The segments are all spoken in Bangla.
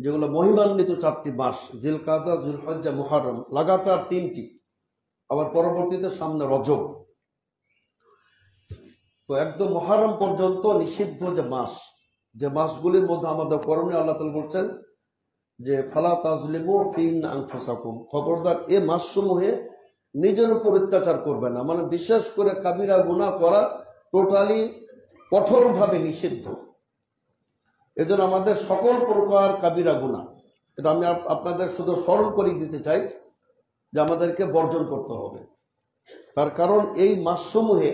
যেগুলো মহিমান্বিত 4টি মাস, জিলকাদা, জুলহজ্জা, মুহররম, লাগাতার 3টি, আবার পরবর্তীতে সামনে রজব। তো একদম মুহররম পর্যন্ত নিষিদ্ধ যে মাস, যে মাসগুলির মধ্যে আমাদের করণীয়, আল্লাহ তাআলা বলছেন যে ফালা তাজলিমু ফিহিন্না আনফুসাকুম, খবরদার এ মাসসমূহে নিজের উপর অত্যাচার করবে না। মানে বিশেষ করে কাবিরা গুনাহ করা টোটালি কঠোরভাবে নিষিদ্ধ। এজন্য আমাদের সকল প্রকার কাবিরা গুনাহ, এটা আমি আপনাদের শুধু স্মরণ করে দিতে চাই যে আমাদেরকে বর্জন করতে হবে। তার কারণ এই মাসসমূহে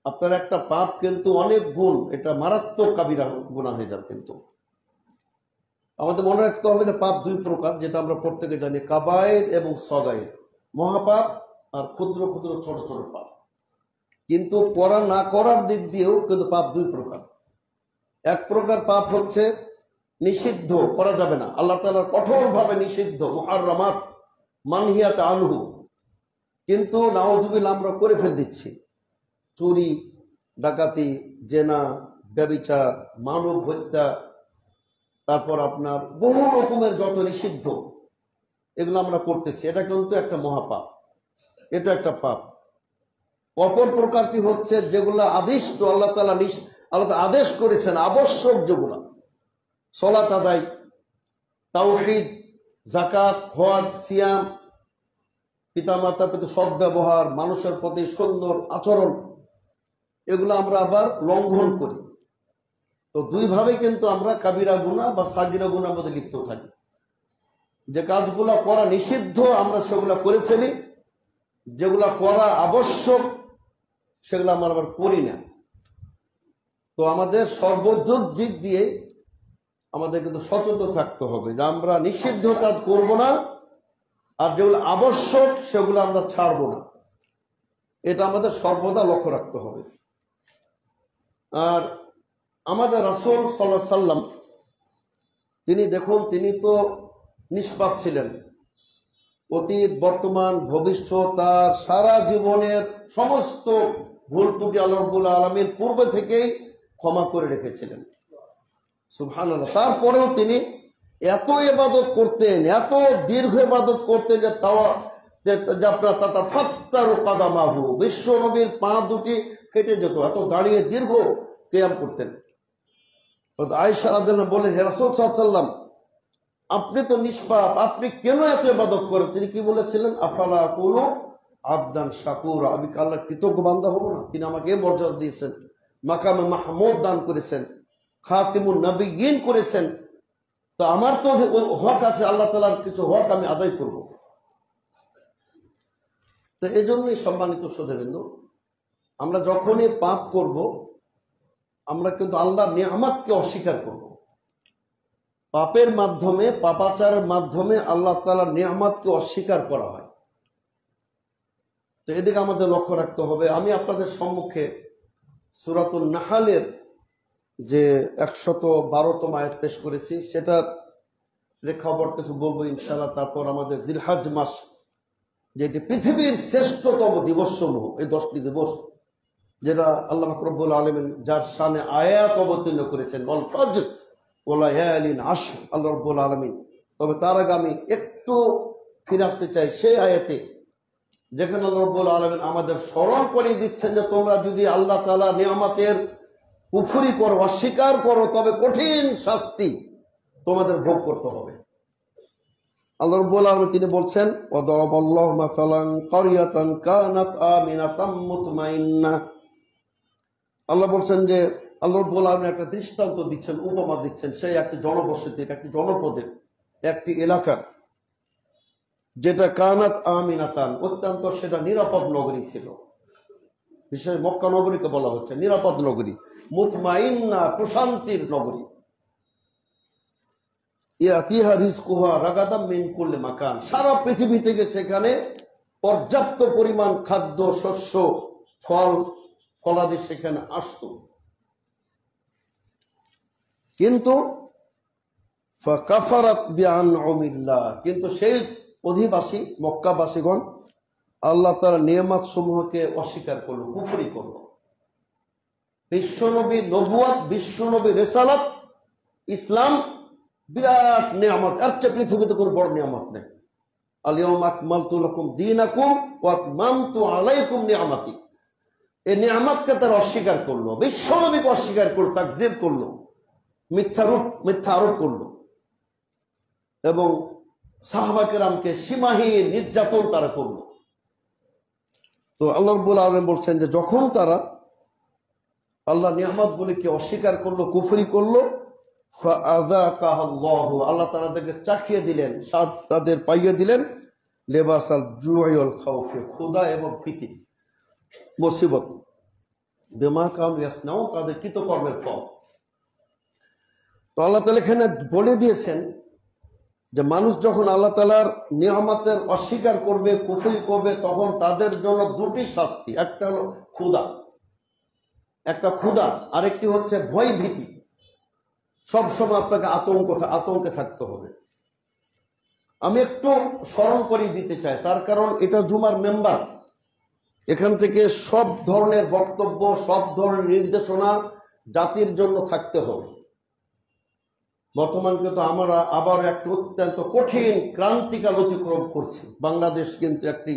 আপনার একটা পাপ কিন্তু অনেক গুণ, এটা মারাত্মক কাবিরা গুনাহ হয়ে যাবে। কিন্তু আমাদের মনে রাখতে হবে যে পাপ 2 প্রকার, যেটা আমরা প্রত্যেকে জানি, কাবায়ের এবং সগায়ের, মহাপাপ আর ক্ষুদ্র ক্ষুদ্র ছোট ছোট পাপ। কিন্তু করা না করার দিক দিয়েও কিন্তু পাপ 2 প্রকার। এক প্রকার পাপ হচ্ছে নিষিদ্ধ, করা যাবে না, আল্লাহ তাআলার কঠোরভাবে নিষিদ্ধ, মুহাররামাত মানহিয়াত আনহু, কিন্তু নাউযুবিল্লাহ আমরা করে ফেল দিচ্ছি। চুরি, ডাকাতি, জেনা, ব্যভিচার, মানব হত্যা, তারপর আপনার বহু রকমের যত নিষিদ্ধ, এগুলো আমরা করতেছি। এটা কিন্তু একটা মহাপাপ, এটা একটা পাপ। অপর প্রকারটি হচ্ছে যেগুলো আদিষ্ট, আল্লাহ তাআলা আদেশ করেছেন, আবশ্যক যেগুলো, সালাত আদায়, তাওহীদ, যাকাত, হজ, সিয়াম, পিতামাতার প্রতি সদ্ব্যবহার, মানুষের প্রতি সুন্দর আচরণ, এগুলো আমরা আবার লঙ্ঘন করি। তো 2 ভাবে কিন্তু আমরা কাবিরা গুনাহ বা সাগিরা গুনাহর মধ্যে লিপ্ত থাকি। যে কাজগুলো করা নিষিদ্ধ আমরা সেগুলো করে ফেলি, যেগুলো করা আবশ্যক সেগুলো আমরা আবার করি না। তো আমাদের সর্বদিক দিক দিয়ে আমাদের কিন্তু সচেতন থাকতে হবে যে আমরা নিষিদ্ধ কাজ করব না, আর যেগুলো আবশ্যক সেগুলো আমরা ছাড়বো না। এটা আমাদের সর্বদা লক্ষ্য রাখতে হবে। আর আমাদের রাসূল সাল্লাল্লাহু আলাইহি সাল্লাম, তিনি দেখুন, তিনি তো নিষ্পাপ ছিলেন। অতীত, বর্তমান, ভবিষ্যৎ, তার সারা জীবনের সমস্ত ভুল ত্রুটি আল্লাহ রাব্বুল আলামিন পূর্বে থেকেই ক্ষমা করে রেখেছিলেন, সুবহানাল্লাহ। তারপরেও তিনি এত ইবাদত করতেন, এত দীর্ঘ ইবাদত করতেন যে আপনার তাতাফাত্তারু কাদামাহু, বিশ্ব নবীর পা দুটি ফেটে যেত, এত দাঁড়িয়ে দীর্ঘ কিয়াম করতেন। আয়েশা রাদিয়াল্লাহু বলে, হে রাসূল সাল্লাল্লাহু আলাইহি ওয়াসাল্লাম, আপনি তো নিষ্পাপ, আপনি কেন এত ইবাদত করেন? তিনি কি বলেছিলেন? আফালা আকুনু আবদান শাকুরা, আমি কি আল্লাহর কৃতজ্ঞ বান্দা হব না? তিনি আমাকে এই মর্যাদা দিয়েছেন, মাকামে মাহমুদ দান করেছেন, খাতিমুন নবিয়্যিন করেছেন। তো আমার তো হক আছে, আল্লাহ তাআলার কিছু হক আমি আদায় করব। তো এই জন্যই সম্মানিত শ্রোতাবৃন্দ, আমরা যখনই পাপ করব আমরা কিন্তু আল্লাহর নিয়ামতকে অস্বীকার করব। পাপের মাধ্যমে, পাপাচারের মাধ্যমে আল্লাহ তাআলার নিয়ামতকে অস্বীকার করা হয়। তো এদিকে আমাদের লক্ষ্য রাখতে হবে। আমি আপনাদের সম্মুখে সূরাতুন নাহলের যে 112তম আয়াত পেশ করেছি, সেটার খবর কিছু বলবো ইনশাআল্লাহ। তারপর আমাদের জিলহজ মাস, যেটি পৃথিবীর শ্রেষ্ঠতম দিবসসমূহ, এই 10টি দিবস যেটা আল্লাহ পাক রব্বুল আলামিন যার শানে আয়াত অবতীর্ণ করেছেন, ওয়াল ফজর ওয়া লায়ালিন আশর, আল্লাহ রব্বুল আলামিন। তবে তার আগে আমি একটু ফিরে আসতে চাই সেই আয়াতে, যেখানে আল্লাহ রব্বুল আলামিন আমাদের স্মরণ করিয়ে দিচ্ছেন যে তোমরা যদি আল্লাহ তাআলা নিয়ামতের কুফরি করো, অস্বীকার করো, তবে কঠিন শাস্তি তোমাদের ভোগ করতে হবে। আল্লাহ রাব্বুল আলামিন তিনি বলছেন, ওয়া দারাবাল্লাহু মাসালান ক্বরিয়াতান কানাত আমিনাতাম মুতমাইন্নাহ। আল্লাহ বলছেন যে আল্লাহ রাব্বুল আলামিন একটা দৃষ্টান্ত দিচ্ছেন, উপমা দিচ্ছেন সেই একটি জনবসতির, একটি জনপদের, একটি এলাকার, যেটা কানাত আমিনাতান, অত্যন্ত সেটা নিরাপদ নগরী ছিল। বিশেষ মক্কা নগরীকে বলা হচ্ছে নিরাপদ নগরী, মুতমাইন্না, প্রশান্তির নগরী। ইয়াতিহা রিজকুহা রাগাদাম মিন কুল্লি মাকান, সারা পৃথিবী থেকে সেখানে পর্যাপ্ত পরিমাণ খাদ্য, শস্য, ফল ফলাদি সেখানে আসতো। কিন্তু ফাকাফারাত বিআনউমিল্লাহ, কিন্তু সেই অধিবাসী মক্কাবাসীগণ আল্লাহ তাআলার নিয়ামত সমূহকে অস্বীকার করলো, কুফরি করলো। বিশ্বনবী নবুয়ত, বিশ্বনবী রিসালাত, ইসলাম বিরাট নিয়ামত, এর চেয়ে পৃথিবীতে কোনো বড় নিয়ামত নেই। আল-ইয়াওমা আকমালতু লাকুম দীনাকুম ওয়া আতমামতু আলাইকুম নিয়ামাতি। এই নিয়ামতকে তারা অস্বীকার করলো, বিশ্বনবীকে অস্বীকার করলো, তাকযীব করলো, মিথ্যা আরোপ করলো এবং সাহাবা কেরামকে সীমাহীন নির্যাতন তারা করলো। তো আল্লাহ রাব্বুল আলামিন বলছেন যে যখন তারা আল্লাহ নিয়ামতগুলিকে অস্বীকার করলো, কুফরি করলো, ফাআযাকাহাল্লাহু, আল্লাহ তাদেরকে চাখিয়ে দিলেন, স্বাদ তাদের পাইয়ে দিলেন, লিবাসাল জুই ওয়াল খাউফি, ক্ষুধা এবং ভীতি, মুসিবত, বিমা কানু ইয়াসনাউন, তাদের কৃতকর্মের ফল। তো আল্লাহ তাআলা এখানে বলে দিয়েছেন যে মানুষ যখন আল্লাহ তাআলার নিয়ামতের অস্বীকার করবে, কুফরি করবে, তখন তাদের জন্য দুটি শাস্তি, একটা হলো ক্ষুধা, আরেকটি হচ্ছে ভয় ভীতি। সবসময় আপনাকে আতঙ্কে থাকতে হবে। আমি একটু স্মরণ করিয়ে দিতে চাই, তার কারণ এটা জুমার মেম্বার, এখান থেকে সব ধরনের বক্তব্য, সব ধরনের নির্দেশনা জাতির জন্য থাকতে হবে। বর্তমান কিন্তু আমরা আবার একটা অত্যন্ত কঠিন ক্রান্তিকাল অতিক্রম করছি। বাংলাদেশ কিন্তু একটি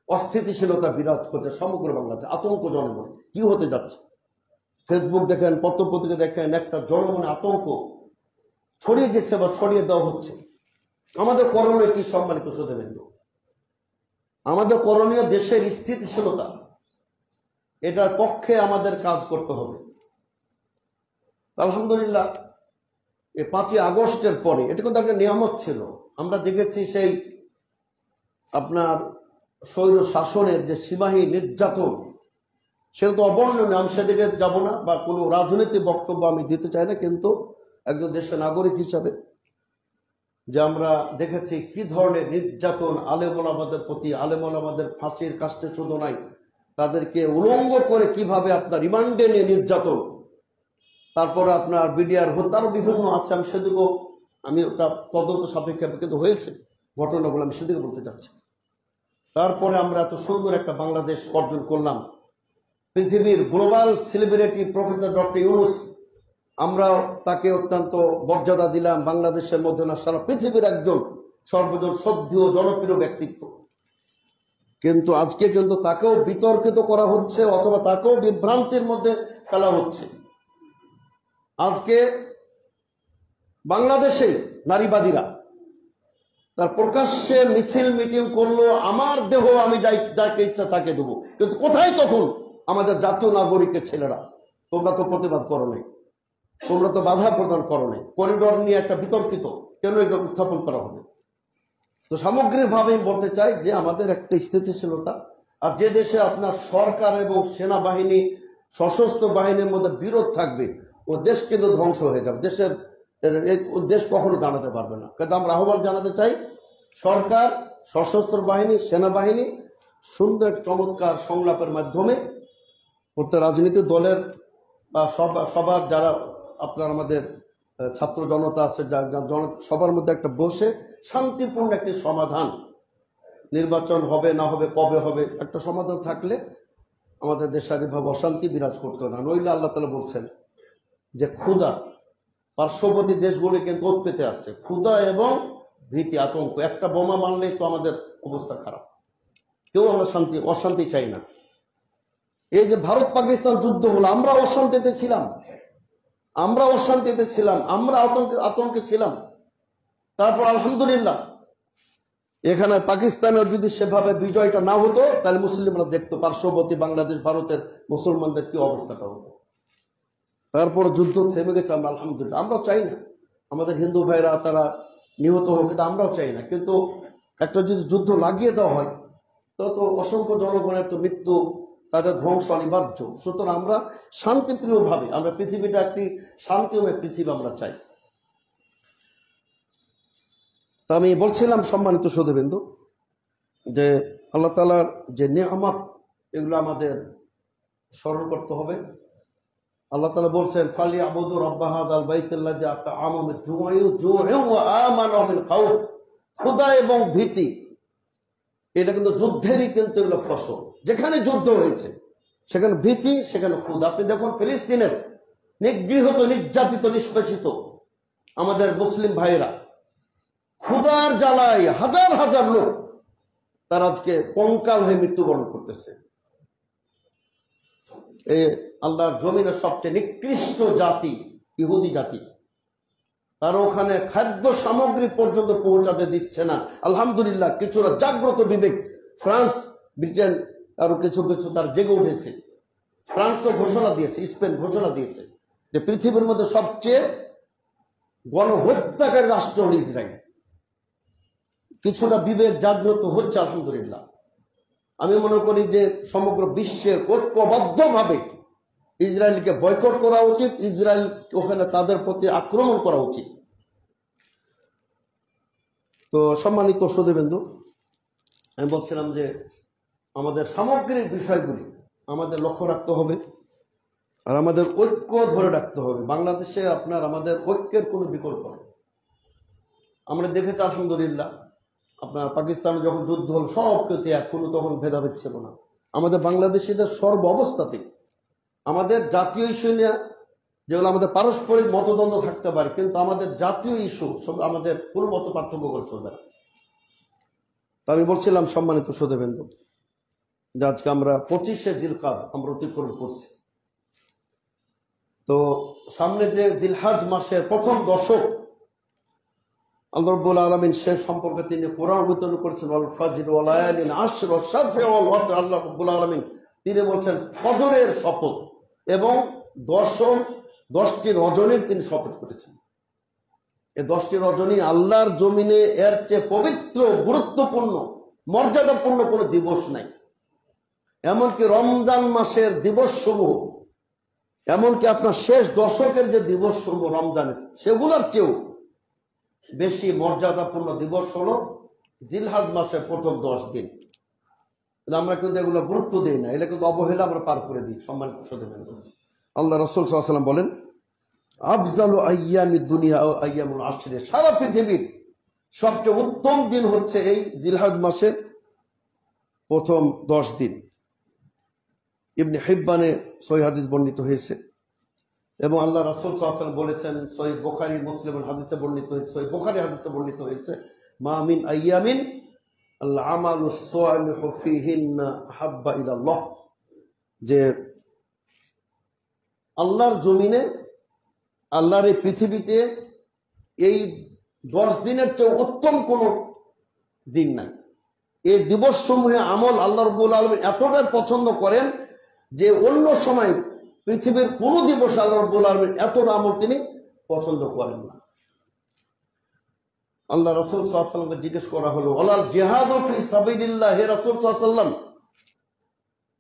অস্থিতিশীলতা বিরাজ করছে সমগ্র বাংলাদেশে, আতঙ্ক জনমনে কি হতে যাচ্ছে। ফেসবুক দেখেন, পত্রপত্রিকা দেখেন, একটা জনমনে আতঙ্ক ছড়িয়ে যাচ্ছে বা ছড়িয়ে দেওয়া হচ্ছে। আমাদের করণীয় কি সম্মানিত শ্রোতাবৃন্দ? আমাদের করণীয় দেশের স্থিতিশীলতা, এটার পক্ষে আমাদের কাজ করতে হবে। আলহামদুলিল্লাহ এই 5ই আগস্টের পরে এটা কিন্তু একটা নিয়ামত ছিল। আমরা দেখেছি সেই আপনার স্বৈর শাসনের যে সীমাহীন নির্যাতন, সেটা তো অবর্ণনীয়। আমি সেদিকে যাব না বা কোনো রাজনৈতিক বক্তব্য আমি দিতে চাই না, কিন্তু একজন দেশের নাগরিক হিসাবে যে আমরা দেখেছি কি ধরনের নির্যাতন আলেম ওলামাদের প্রতি, আলেম ওলামাদের ফাঁসির কাস্টে শুধু নাই, তাদেরকে উলঙ্গ করে কিভাবে আপনার রিমান্ডে নিয়ে নির্যাতন, তারপরে আপনার বিডিআর হত্যারও বিভিন্ন আছে। আমি সেদিকেও আমি ওটা তদন্ত সাপেক্ষে কিন্তু হয়েছে ঘটনাগুলো, আমি সেদিকে বলতে চাচ্ছি। তারপরে আমরা এত সুন্দর একটা বাংলাদেশ অর্জন করলাম, পৃথিবীর global celebrity professor doctor Yunus, আমরা তাকে অত্যন্ত মর্যাদা দিলাম। বাংলাদেশের মধ্যে না সারা পৃথিবীর একজন সর্বজন শ্রদ্ধেয় জনপ্রিয় ব্যক্তিত্ব, কিন্তু আজকে কিন্তু তাকেও বিতর্কিত করা হচ্ছে অথবা তাকেও বিভ্রান্তির মধ্যে ফেলা হচ্ছে। আজকে বাংলাদেশে নারীবাদীরা তার প্রকাশ্যে মিছিল মিটিং করলো, আমার দেহ আমি যাকে ইচ্ছা তাকে দেবো, কিন্তু কোথায় তখন আমাদের জাতীয় নাগরিকের ছেলেরা? তোমরা তো প্রতিবাদ করো নাই, তোমরা তো বাধা প্রদান করো নাই। করিডোর নিয়ে একটা বিতর্কিত, কেন এটা উত্থাপন করা হবে? তো সামগ্রিকভাবে আমি বলতে চাই যে আমাদের একটা স্থিতিশীলতা, আর যে দেশে আপনার সরকার এবং সেনাবাহিনী, সশস্ত্র বাহিনীর মধ্যে বিরোধ থাকবে, ও দেশ কিন্তু ধ্বংস হয়ে যাবে। দেশ কখনো জানাতে পারবে না। কিন্তু আমরা আহ্বান জানাতে চাই, সরকার, সশস্ত্র বাহিনী, সেনাবাহিনী সুন্দর চমৎকার সংলাপের মাধ্যমে প্রত্যেক রাজনৈতিক দলের বা সবার যারা আপনার আমাদের ছাত্র জনতা আছে, সবার মধ্যে একটা বসে শান্তিপূর্ণ একটি সমাধান, নির্বাচন হবে না হবে, কবে হবে, একটা সমাধান থাকলে আমাদের দেশে এভাবে অশান্তি বিরাজ করতো না। নইলে আল্লাহ তাআলা বলছেন যে ক্ষুধা, পার্শ্ববর্তী দেশগুলি কিন্তু ওত পেতে আছে, ক্ষুধা এবং ভীতি, আতঙ্ক। একটা বোমা মারলেই তো আমাদের অবস্থা খারাপ। কেউ আমরা অশান্তি চাই না। এই যে ভারত পাকিস্তান যুদ্ধ হলো, আমরা অশান্তিতে ছিলাম, আমরা আতঙ্কে ছিলাম। তারপর আলহামদুলিল্লাহ এখানে পাকিস্তানের যদি সেভাবে বিজয়টা না হতো, তাহলে মুসলিমরা দেখতো পার্শ্ববর্তী বাংলাদেশ, ভারতের মুসলমানদের কি অবস্থাটা হতো। তারপর যুদ্ধ থেমে গেছে, আমরা আলহামদুলিল্লাহ। আমরাও চাই না আমাদের হিন্দু ভাইরা তারা নিহত হোক, এটা আমরাও চাই না, কিন্তু একটা যদি যুদ্ধ লাগিয়ে দেওয়া হয় তো অসংখ্য জনগণের তো মৃত্যু, তাদের ধ্বংস অনিবার্য। সুতরাং আমরা শান্তিপ্রিয় ভাবে, আমরা পৃথিবীটা একটি শান্তিময় পৃথিবী আমরা চাই। তা আমি বলছিলাম সম্মানিত শ্রোতাবৃন্দ, যে আল্লাহ তাআলার যে নিয়ামত, এগুলো আমাদের স্মরণ করতে হবে। আল্লাহ তাআলা বলছেন, ফালিয়াবুদু রাব্বা হাযাল বাইতিল্লাযী আত'আমাহুম মিন জু'ইন ওয়া আমানাহুম মিন খাউফ। ক্ষুধা এবং ভীতি, এটা কিন্তু যুদ্ধেরই কিন্তু এগুলো ফসল। যেখানে যুদ্ধ হয়েছে সেখানে ভীতি, সেখানে ক্ষুধা। আপনি দেখুন ফিলিস্তিনের নিগৃহীত, নির্যাতিত, নিষ্পেষিত আমাদের মুসলিম ভাইরা ক্ষুধার জ্বালায় হাজার হাজার লোক তার আজকে কঙ্কাল হয়ে মৃত্যুবরণ করতেছে। এই আল্লাহর জমিনের সবচেয়ে নিকৃষ্ট জাতি ইহুদি জাতি, তারা ওখানে খাদ্য সামগ্রী পর্যন্ত পৌঁছাতে দিচ্ছে না। আলহামদুলিল্লাহ কিছুটা জাগ্রত বিবেক ফ্রান্স, ব্রিটেন আরো কিছু কিছু তার জেগে উঠেছে। ফ্রান্স তো ঘোষণা দিয়েছে, স্পেন ঘোষণা দিয়েছে যে পৃথিবীর মধ্যে সবচেয়ে গণহত্যাকারী রাষ্ট্র হল ইসরায়েল। কিছুটা বিবেক জাগ্রত হচ্ছে আলহামদুলিল্লাহ। আমি মনে করি যে সমগ্র বিশ্বের ঐক্যবদ্ধভাবে ইসরায়েলকে বয়কট করা উচিত, ইসরায়েল ওখানে তাদের প্রতি আক্রমণ করা উচিত। তো সম্মানিত সুধীবৃন্দু, আমি বলছিলাম যে আমাদের সামগ্রিক বিষয়গুলি আমাদের লক্ষ্য রাখতে হবে আর আমাদের ঐক্য ধরে রাখতে হবে। বাংলাদেশে আমাদের ঐক্যের কোনো বিকল্প নেই। আমরা দেখেছি আলহামদুলিল্লাহ আপনার পাকিস্তানে যখন যুদ্ধ হল সব কেউ এক, কোনো তখন ভেদাভেদ ছিল না। আমাদের বাংলাদেশিদের সর্ব অবস্থাতে আমাদের জাতীয় ইস্যু নিয়ে যেগুলো আমাদের পারস্পরিক মতদ্বন্দ্ব থাকতে পারে, কিন্তু আমাদের জাতীয় ইস্যু আমাদের কোনো মত পার্থক্য করে চলবে না। তা আমি বলছিলাম সম্মানিত সুধীবৃন্দু যে আজকে আমরা 25শে জিলকাদ আমরা অতিক্রম করছি। তো সামনে যে জিলহাজ মাসের প্রথম দশক আল্লাহ রাব্বুল আলামিন সে সম্পর্কে তিনি কোরআন অবতীর্ণ করেছেন, ওয়াল ফাজর ওয়া লায়ালিন আশর ওয়া শাফি ওয়াল ওয়াতর। আল্লাহ রাব্বুল আলামিন তিনি বলছেন ফজরের শপথ এবং 10টি রজনীর তিনি শপথ করেছেন। এই 10টি রজনী আল্লাহর জমিনে এর চেয়ে পবিত্র, গুরুত্বপূর্ণ, মর্যাদাপূর্ণ কোনো দিবস নাই। এমনকি রমজান মাসের দিবস সমূহ, এমনকি আপনার শেষ দশকের যে দিবস সমূহ রমজানের, সেগুলোর চেয়েও বেশি মর্যাদাপূর্ণ দিবস হলো জিলহাজ মাসের প্রথম 10 দিন। আমরা কিন্তু এগুলো গুরুত্ব দিই না, এটা কিন্তু অবহেলা আমরা পার করে দিই। সম্মানিত সুধীবৃন্দু, আল্লাহ রাসূল সাল্লাল্লাহু আলাইহি ওয়াসাল্লাম বলেন আফজালু আইয়ামিদ দুনিয়া ও আইয়ামুল আশর, সারা পৃথিবীর সবচেয়ে উত্তম দিন হচ্ছে এই জিলহাজ মাসের প্রথম 10 দিন। ইবনে হিব্বানে সহিহ হাদিস বর্ণিত হয়েছে এবং আল্লাহ রাসূল সাল্লাল্লাহু আলাইহি ওয়াসাল্লাম বলেছেন, সহিহ বুখারী মুসলিমের হাদিসে বর্ণিত হয়েছে, সহিহ বুখারী হাদিসে বর্ণিত হয়েছে, মা মিন আইয়ামিন আল আমালুস সালিহু ফীহিন্না হাব্বা ইলাল্লাহ, যে আল্লাহর জমিনে, আল্লাহর এই পৃথিবীতে এই 10 দিনের চেয়ে উত্তম কোন দিন নাই। এই দিবস সমূহে আমল আল্লাহ রাব্বুল আলামিন এতটাই পছন্দ করেন যে অন্য সময় পৃথিবীর কোন দিবস আল্লাহ রাব্বুল আলামিন এতটা আমল তিনি পছন্দ করেন না। আল্লাহ রাসূল সাল্লাল্লাহু আলাইহি ওয়াসাল্লামকে জিজ্ঞেস করা হলো, ওয়ালাল জিহাদু ফি সাবিলিল্লাহ, হে রাসূল সাল্লাল্লাহু আলাইহি ওয়াসাল্লাম,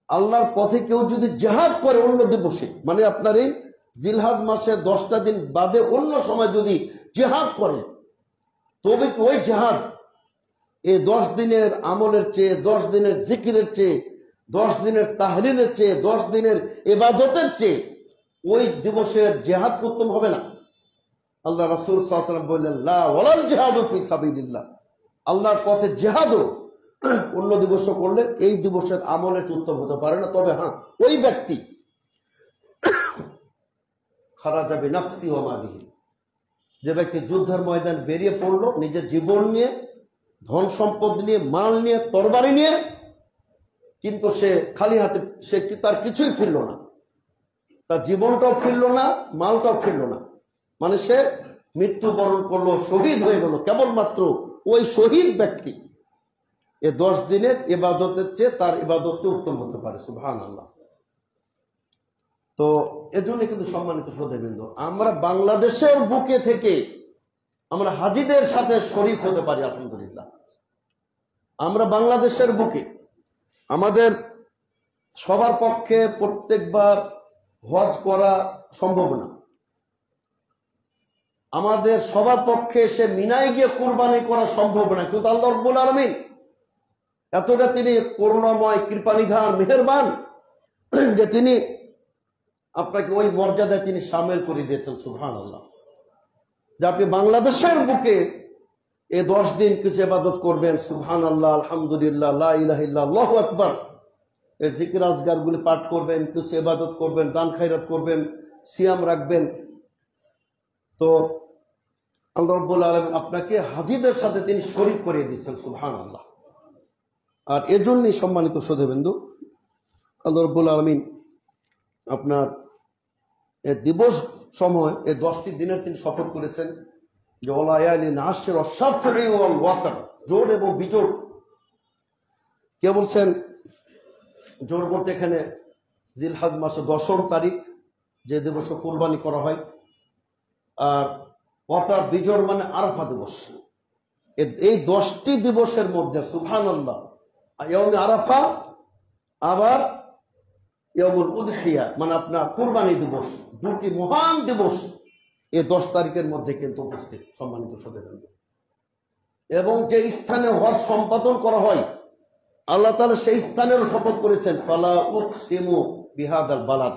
আল্লাহর পথে কেউ যদি জিহাদ করে অন্য দিবসে, মানে আপনার এই জিলহাজ মাসের 10টা দিন বাদে অন্য সময় যদি জিহাদ করে, তবে ওই জিহাদ এই 10 দিনের আমলের চেয়ে, 10 দিনের জিকিরের চেয়ে, 10 দিনের তাহলিলের চেয়ে, 10 দিনের ইবাদতের চেয়ে ওই দিবসের জিহাদ উত্তম হবে না। আল্লাহ রাসূল সাল্লাল্লাহু আলাইহি ওয়াসাল্লাম বললেন, লা ওয়ালাল জিহাদু ফি সাবিলিল্লাহ, আল্লাহর পথে জিহাদও অন্য দিবস করলে এই দিবসের আমলের উত্তম হতে পারে না। তবে হ্যাঁ, ওই ব্যক্তি খারাজা বিনাফসি ওয়া মালিহি, যে ব্যক্তি যুদ্ধের ময়দান বেরিয়ে পড়লো নিজের জীবন নিয়ে, ধন সম্পদ নিয়ে, মাল নিয়ে, তরবারি নিয়ে, কিন্তু সে খালি হাতে, সে তার কিছুই ফিরল না, তার জীবনটাও ফিরল না, মালটাও ফিরল না, মানে সে মৃত্যুবরণ করলো, শহীদ হয়ে গেল। কেবলমাত্র ওই শহীদ ব্যক্তি এই 10 দিনের ইবাদতের চেয়ে তার ইবাদতটা উত্তম হতে পারে। সুবহানাল্লাহ। তো এজন্য কিন্তু সম্মানিত সুধীবৃন্দ, আমরা বাংলাদেশের বুকে থেকে আমরা হাজীদের সাথে শরীক হতে পারি আলহামদুলিল্লাহ। আমরা বাংলাদেশের বুকে, আমাদের সবার পক্ষে প্রত্যেকবার হজ করা সম্ভব না, আমাদের সবার পক্ষে সে মিনায় গিয়ে কুরবানি করা সম্ভব না, কিন্তু আল্লাহ রাব্বুল আলামিন এতটা তিনি করুণাময়, কৃপানিধান, মেহেরবান যে তিনি আপনাকে ওই মর্যাদায় তিনি শামিল করে দিয়েছেন। সুবহানাল্লাহ। যে আপনি বাংলাদেশের বুকে এই 10 দিন কিছু ইবাদত করবেন, সুবহানাল্লাহ, আলহামদুলিল্লাহ, লা ইলাহা ইল্লাল্লাহ, আল্লাহু আকবার, এই জিকির আজগার গুলি পাঠ করবেন, কিছু ইবাদত করবেন, দান খায়রাত করবেন, সিয়াম রাখবেন। তো আল্লাহ রাব্বুল আলামিন আপনাকে হাজীদের সাথে তিনি শরীক করে দিয়েছেন, সুবহানাল্লাহ। আর এজন্যই সম্মানিত শ্রোতাবৃন্দ, আল্লাহ রাব্বুল আলামিন আপনার এই দিবস সময় এই 10টি দিনের তিনি শপথ করেছেন যে ওয়া লায়ালিন আশর ওয়াশ-শাফঈ ওয়াল ওয়াতর, জোর এবং বিজোড়। কে বলছেন জোর বলতে এখানে জিলহজ মাসের 10ম তারিখ যে দিবসে কুরবানি করা হয়, আর ওয়াতর বিজোড় মানে আরাফা দিবস। এই 10টি দিবসের মধ্যে সুবহানাল্লাহ ইয়াউমে আরাফা আবার ইয়াউমুল উযহিয়া মানে আপনার কুরবানি দিবস, দুটি মহান দিবস এই 10 তারিখের মধ্যে কিন্তু উপস্থিত, সম্মানিত শ্রোতাবৃন্দ। এবং যে স্থানে হজ সম্পাদন করা হয় আল্লাহ তাআলা সেই স্থানেরও শপথ করেছেন, ফালা উকসিমু বিহাদাল বালাদ,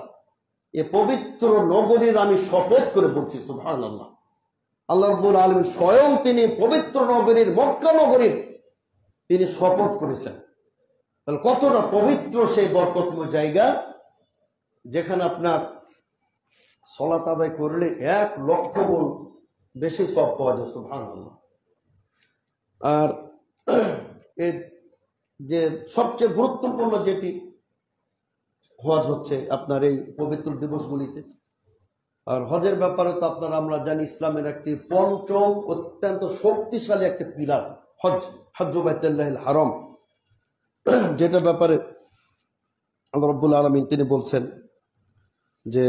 এই পবিত্র নগরীর আমি শপথ করে বলছি, সুবহানাল্লাহ। আল্লাহ রাব্বুল আলামিন স্বয়ং তিনি পবিত্র নগরীর মক্কা নগরীর তিনি শপথ করেছেন। তাহলে কতটা পবিত্র সেই বরকতময় জায়গা, যেখানে আপনার সালাত আদায় করলে 1 লক্ষ গুণ বেশি সওয়াব পাওয়া যায়, সুবহানাল্লাহ। আর এই যে সবচেয়ে গুরুত্বপূর্ণ যেটি হজ হচ্ছে আপনার এই পবিত্র দিবসগুলিতে। আর হজের ব্যাপারে তো আপনারা আমরা জানি ইসলামের একটি পঞ্চম অত্যন্ত শক্তিশালী একটি পিলার হজ, হজ্জু বাইতুল্লাহিল হারাম, যেটা ব্যাপারে আল্লাহ রাব্বুল আলামিন তিনি বলছেন যে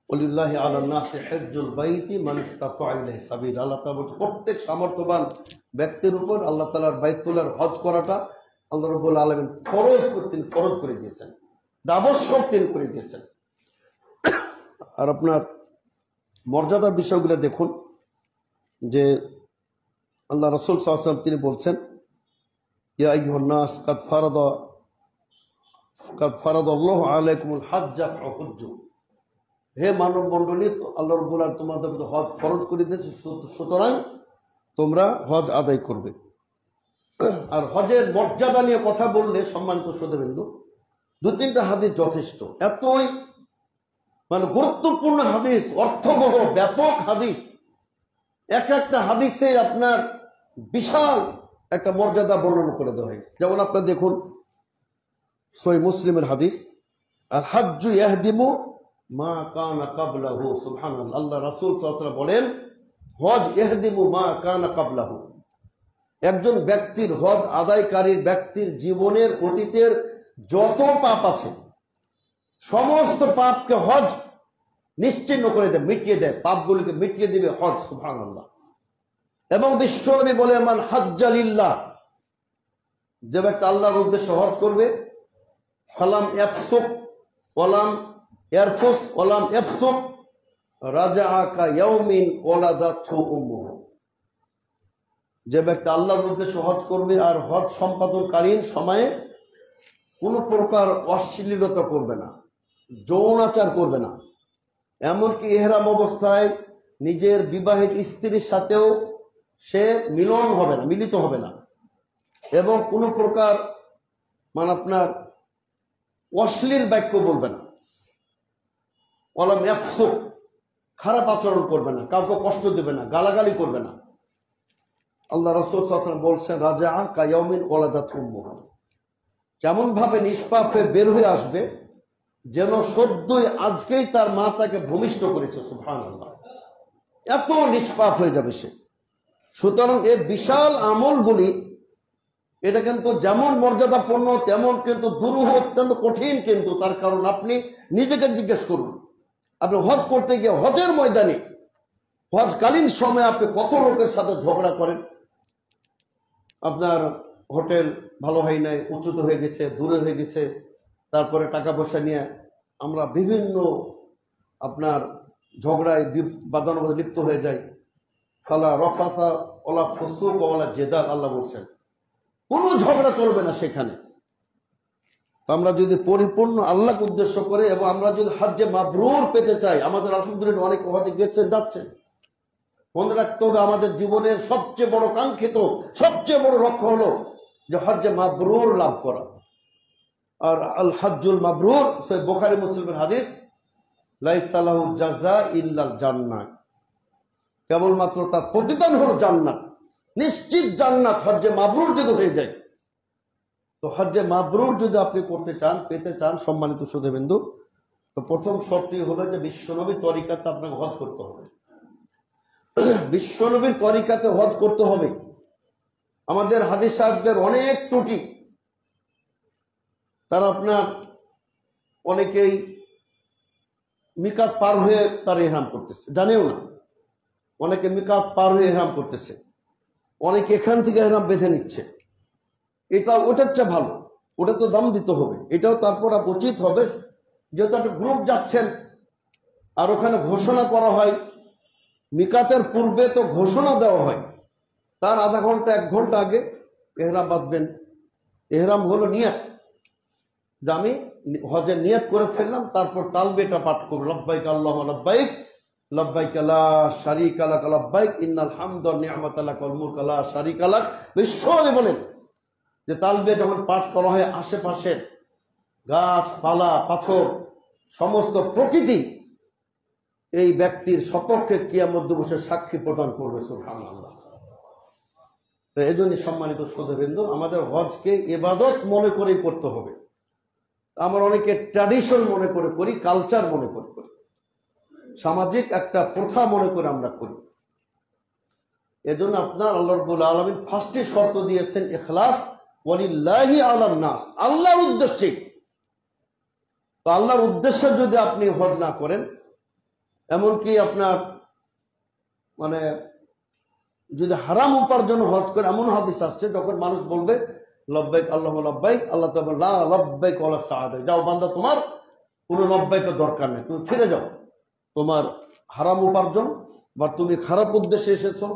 ওয়ালিল্লাহি আলান নাসি হজ্জুল বাইতি মান ইসতাতা ইলাইহি সাবিল। আল্লাহ তাআলা বলেন প্রত্যেক সামর্থ্যবান ব্যক্তির উপর আল্লাহ তাআলার বাইতুল্লাহর হজ করাটা আল্লাহ রাব্বুল আলামিন ফরজ করে দিয়েছেন, আবশ্যক তিনি করে দিয়েছেন। আর আপনার মর্যাদার বিষয়গুলো দেখুন যে আল্লাহ রাসূল সাল্লাল্লাহু আলাইহি ওয়াসাল্লাম তিনি বলছেন, ইয়া আইয়ুহান নাস কাদ ফারাদাল্লাহু আলাইকুমুল হাজ্জা ফাহুজ্জু, হে মানব মণ্ডলী, আল্লাহ রাব্বুল আলামিন তোমাদের উপর হজ ফরজ করে দিয়েছে, সুতরাং তোমরা হজ আদায় করবে। আর হজের মর্যাদা নিয়ে কথা বললে সম্মানিত শ্রোতাবৃন্দ 2-3টা হাদিস যথেষ্ট, এতই মানে গুরুত্বপূর্ণ হাদিস, অর্থবহ ব্যাপক হাদিস, একটা হাদিসে আপনার বিশাল একটা মর্যাদা বর্ণনা করে দেওয়া হয়েছে। যেমন আপনার দেখুন সহিহ মুসলিমের হাদিস, আল হাজ্জু ইয়াহদিমু মা কানা ক্বাবলাহু, সুবহানাল্লাহ। আল্লাহ রাসূল সাল্লাল্লাহু আলাইহি ওয়াসাল্লাম বলেন হজ ইয়াহদিমু মা কানা ক্বাবলাহু, একজন ব্যক্তির হজ আদায়কারীর ব্যক্তির জীবনের অতীতের যত পাপ আছে সমস্ত পাপকে হজ নিশ্চিহ্ন করে দেয়, মিটিয়ে দেয়, পাপগুলিকে মিটিয়ে দিবে হজ, সুবহানাল্লাহ। এবং বিশ্বনবী বলেন মান হাজ্জা লিল্লাহ, যে ব্যক্তি আল্লাহর উদ্দেশ্যে হজ করবে, ফালাম ইয়াফসুক ওয়ালাম ইয়ারফুস ওয়ালাম ইয়াফসুক রাজাআ কা ইয়াউমিন ওয়ালাদাতহু উম্মুহু, যে ব্যক্তি আল্লাহর উদ্দেশ্যে হজ করবে আর হজ সম্পাদনকালীন সময়ে কোনো প্রকার অশ্লীলতা করবে না, যৌনাচার করবে না, এমনকি ইহরাম অবস্থায় নিজের বিবাহিত স্ত্রীর সাথেও সে মিলিত হবে না, এবং কোনো প্রকার মানে আপনার অশ্লীল বাক্য বলবে না, ওয়ালাম ইয়াফসুক খারাপ আচরণ করবে না, কাউকে কষ্ট দেবে না, গালাগালি করবে না। আল্লাহ রাসূল সাল্লাল্লাহু আলাইহি ওয়াসাল্লাম বলছেন রাজাআ কা ইয়াউমিন ওয়ালাদাতহু উম্মুহু, কেমন ভাবে নিষ্পাপ হয়ে বের হয়ে আসবে যেন সদ্যই আজকেই তার মা তাকে ভূমিষ্ঠ করেছে, সুবহানাল্লাহ। এত নিষ্পাপ হয়ে যাবে সে। সুতরাং এই বিশাল আমলগুলি এটা কিন্তু যেমন মর্যাদাপূর্ণ তেমন কিন্তু দুরূহ, অত্যন্ত কঠিন। কিন্তু তার কারণ আপনি নিজেকে জিজ্ঞেস করুন, আপনি হজ করতে গিয়ে হজের ময়দানে হজকালীন সময় আপনি কত লোকের সাথে ঝগড়া করেন, আপনার হোটেল ভালো হয় নাই, উঁচুতে হয়ে গেছে, দূরে হয়ে গেছে, তারপরে টাকা পয়সা নিয়ে আমরা বিভিন্ন আপনার ঝগড়ায় বাদানুবাদে লিপ্ত হয়ে যাই। ফালা রফাসা ওয়ালা ফুসুক ওয়ালা জেদাল, আল্লাহ বলছেন কোনো ঝগড়া চলবে না সেখানে। আমরা যদি পরিপূর্ণ আল্লাহকে উদ্দেশ্য করে এবং আমরা যদি হজ্জে মাবরুর পেতে চাই, আমাদের আলহামদুলিল্লাহ অনেক হজে গেছেন, যাচ্ছেন, মনে রাখতে হবে আমাদের জীবনের সবচেয়ে বড় কাঙ্ক্ষিত সবচেয়ে বড় লক্ষ্য হলো যে হজ্জে মাবরুর লাভ করা। আর আল হজ্জুল মাবরুর সহিহ বুখারী মুসলিমের হাদিস, লাইসা লাহু জাযা ইল্লাল জান্নাহ, কেবলমাত্র তার প্রতিদান হল জান্নাত, নিশ্চিত জান্নাত হজ্জে মাবরুর যদি হয়ে যায়। তো হজ্জে মাবরুর যদি আপনি করতে চান, পেতে চান সম্মানিত সুধীবৃন্দু, তো প্রথম শর্তই হলো যে বিশ্বনবীর তরিকাতে আপনাকে হজ করতে হবে। বিশ্বনবীর তরিকাতে হজ করতে হবে। আমাদের হাদিস সাহেবদের অনেক ত্রুটি, তারা আপনার অনেকেই মিকাত পার হয়ে তার ইহরাম করতেছে, জানেও না। অনেকে মিকাত পার হয়ে ইহরাম করতেছে, অনেকে এখান থেকে ইহরাম বেঁধে নিচ্ছে। এটা ওটার চেয়ে ভালো, ওটা তো দাম দিতে হবে। এটাও তারপর উচিত হবে, যেহেতু একটা গ্রুপ যাচ্ছেন আর ওখানে ঘোষণা করা হয়, মিকাতের পূর্বে তো ঘোষণা দেওয়া হয়, তার আধা ঘন্টা 1 ঘন্টা আগে এহরাম বাঁধবেন। এহরাম হলো নিয়ত, যে আমি হজের নিয়ত করে ফেললাম, তারপর তালবিয়াটা পাঠ করব, লব্বাইক আল্লাহুম্মা লব্বাইক, লব্বাইক লা শারীকা লাক লব্বাইক, ইন্নাল হামদা ওয়ান নি'মাতা লাক ওয়াল মুলক লা শারীকা লাক। বিশ্বনবী বলেন যে তালবিয়া যখন পাঠ করা হয়, আশেপাশের গাছপালা, পাথর, সমস্ত প্রকৃতি এই ব্যক্তির সপক্ষে কিয়ামত দিবসে সাক্ষী প্রদান করবে। সুবহানাল্লাহ। তো এই জন্য সম্মানিত শ্রোতাবৃন্দ, আমাদের হজকে ইবাদত মনে করেই করতে হবে। আমরা অনেকে ট্র্যাডিশন মনে করে করি, কালচার মনে করে করি, সামাজিক একটা প্রথা মনে করে আমরা করি। এজন্য আপনার আল্লাহ রাব্বুল আলামিন ফার্স্টে শর্ত দিয়েছেন ইখলাস, ওয়ালিল্লাহি আলান নাস, আল্লাহর উদ্দেশ্যে। তো আল্লাহর উদ্দেশ্যে যদি আপনি হজ না করেন, এমনকি আপনার মানে যদি হারাম উপার্জন হজ করে, এমন হাদিস আসছে যখন মানুষ বলবে লব্বাইক আল্লাহুম্মা লব্বাইক, আল্লাহ তাআলা লা লব্বাইক ওয়ালা সাআদাক, যাও বান্দা তোমার কোনো লব্বাইকের দরকার নেই, তুমি ফিরে যাও। তোমার হারাম উপার্জন বা তুমি খারাপ উদ্দেশ্যে এসেছো,